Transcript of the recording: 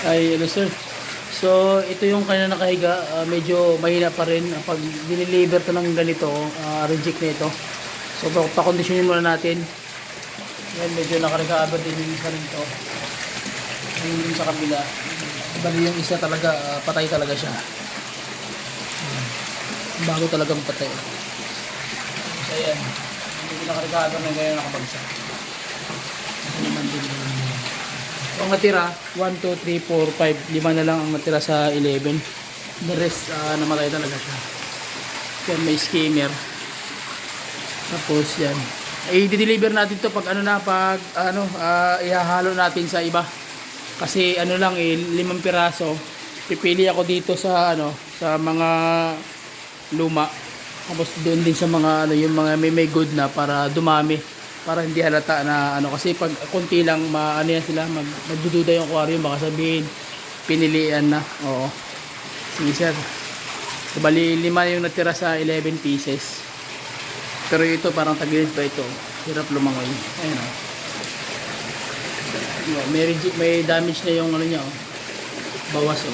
Ay, ano sir. So, ito yung kanya nakahiga. Medyo mahina pa rin. Pag diniliver to ng ganito, reject na ito. So, pakondisyonin muna natin. Yan, medyo nakarecover din yung isa rin to. Ayun din sa kabila. Bali yung isa talaga, patay talaga siya. Bago talagang patay. So, ayan. Medyo nakarecover na ganyan nakabagsak. Ito naman din yung ang natira, 1, 2, 3, 4, 5, 5 na lang ang natira sa 11. The rest, namatay talaga siya. Yan, may skimmer. Tapos yan. I-deliver natin to pag ihahalo natin sa iba. Kasi ano lang 5 piraso. Pipili ako dito sa sa mga luma. Tapos doon din sa mga yung mga may good na para dumami. Para hindi halata na kasi pag konti lang yan sila magdududa yung aquarium, baka sabihin pinilian na. Oo. Sige sir. So, bali 5 yung natira sa 11 pieces. Pero ito parang tagilid pa ito. Hirap lumangoy. Ayun o. May damage na yung niya. Bawas o.